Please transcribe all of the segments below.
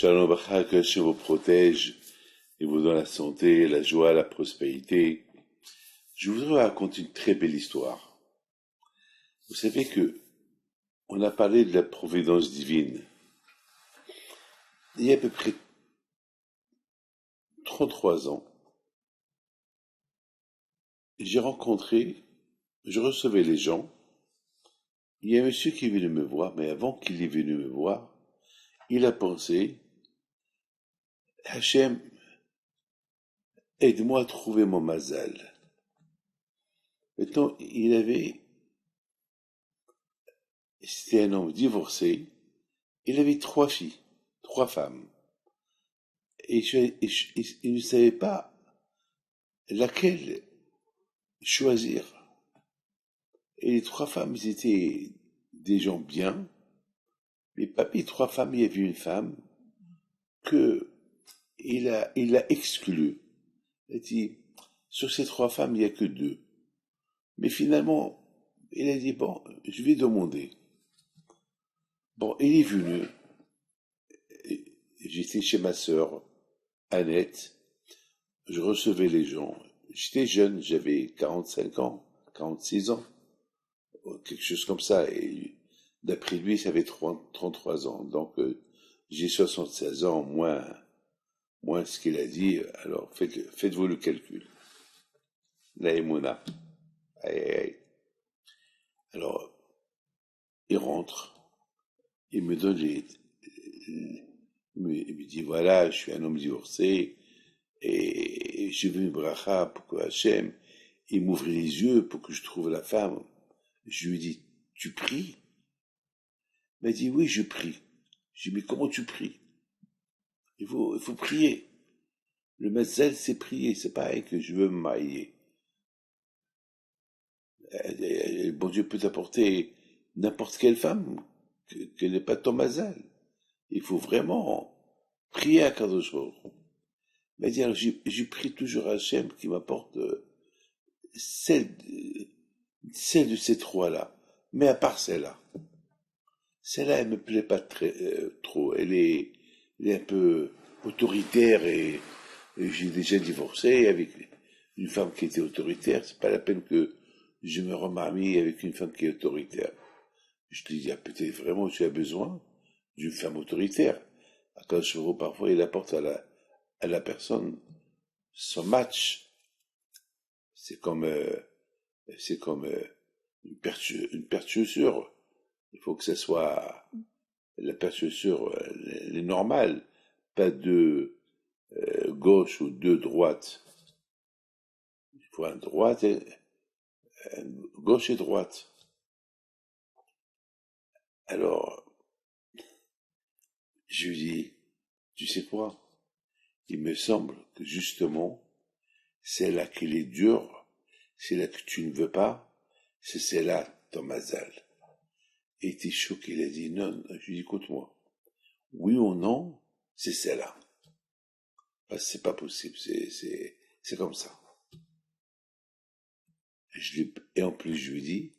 Shalom Bacha, que Hachem vous protège et vous donne la santé, la joie, la prospérité. Je voudrais raconter une très belle histoire. Vous savez que on a parlé de la providence divine. Il y a à peu près 33 ans, je recevais les gens. Il y a un monsieur qui est venu me voir, mais avant qu'il est venu me voir, il a pensé, Hachem, aide-moi à trouver mon mazal. Maintenant, c'était un homme divorcé, il avait 3 filles, 3 femmes. Et il ne savait pas laquelle choisir. Et les 3 femmes, ils étaient des gens bien, mais parmi 3 femmes, il y avait une femme que il a exclue. Il a dit, sur ces 3 femmes, il n'y a que 2. Mais finalement, il a dit, bon, je vais demander. Bon, il est venu. J'étais chez ma sœur, Annette. Je recevais les gens. J'étais jeune, j'avais 45 ans, 46 ans, quelque chose comme ça. Et d'après lui, ça avait 33 ans. Donc, j'ai 76 ans, moins ce qu'il a dit. Alors, faites-vous le calcul. La Emouna. Aïe, aïe, aïe. Alors, il rentre. Il me donne il me dit, voilà, je suis un homme divorcé. Et je veux une bracha pour que Hachem, il m'ouvre les yeux pour que je trouve la femme. Je lui dis, tu pries? Il m'a dit, oui, je prie. Je lui dis, mais comment tu pries? Il faut prier. Le mazel, c'est prier. C'est pareil que je veux me marier. Le bon Dieu peut t'apporter n'importe quelle femme que n'est pas ton mazel. Il faut vraiment prier à Kadosh Baruch Hu. Il m'a dit, alors, je prie toujours à Hachem qui m'apporte celle de ces 3-là. Mais à part celle-là, elle me plaît pas trop. Elle est un peu autoritaire et j'ai déjà divorcé avec une femme qui était autoritaire. C'est pas la peine que je me remarie avec une femme qui est autoritaire. Je te dis, peut-être vraiment tu as besoin d'une femme autoritaire. Quand je vois parfois, il apporte à la personne son match. C'est comme une paire de chaussures. Il faut que ce soit la paire de chaussures, les normales, pas 2 gauche ou 2 droite. Il faut un gauche et droite. Alors, je lui dis, tu sais quoi? Il me semble que justement, celle-là qui est dure, celle-là que tu ne veux pas, c'est celle-là, ton mazal. Et il était choqué, il a dit non. Je lui dis, écoute-moi, oui ou non, c'est celle-là. Parce que c'est pas possible, c'est comme ça. Et en plus, je lui dis,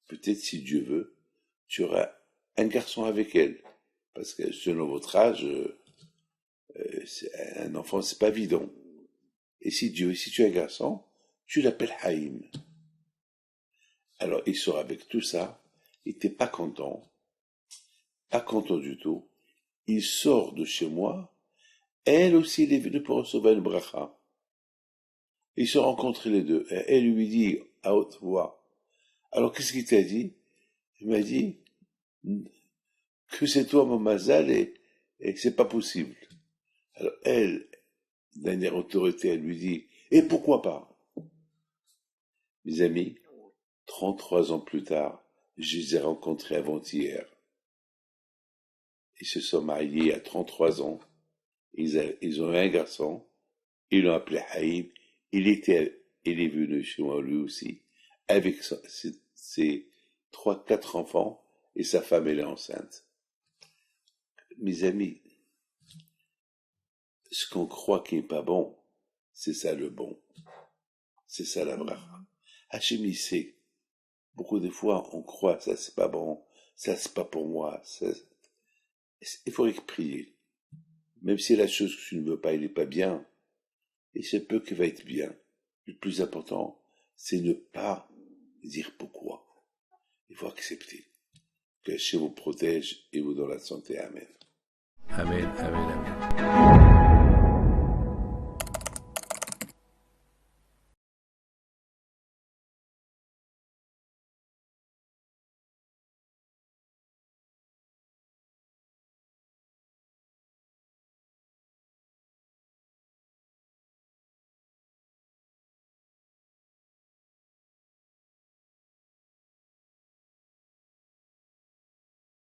peut-être si Dieu veut, tu auras un garçon avec elle. Parce que selon votre âge, un enfant, c'est pas évident. Et si tu as un garçon, tu l'appelles Haïm. Alors, il sort avec tout ça, il n'était pas content du tout. Il sort de chez moi, elle aussi, elle est venue pour recevoir une bracha. Ils se rencontrent les deux. Et elle lui dit à haute voix, alors qu'est-ce qu'il t'a dit? Il m'a dit que c'est toi mon mazal et que c'est pas possible. Alors elle, d'un air autorité, elle lui dit, et pourquoi pas? Mes amis, 33 ans plus tard, je les ai rencontrés avant-hier. Ils se sont mariés à 33 ans. Ils ont eu un garçon. Ils l'ont appelé Haïm. Il est venu chez moi lui aussi, avec ses 3-4 enfants, et sa femme, elle est enceinte. Mes amis, ce qu'on croit qui n'est pas bon, c'est ça le bon. C'est ça la bracha. Hachem, il sait. Beaucoup de fois, on croit, ça c'est pas bon, ça c'est pas pour moi. Il faut prier. Même si la chose que tu ne veux pas, elle n'est pas bien, et c'est peu qui va être bien. Le plus important, c'est ne pas dire pourquoi. Il faut accepter. Que Dieu vous protège et vous donne la santé. Amen. Amen, amen, amen.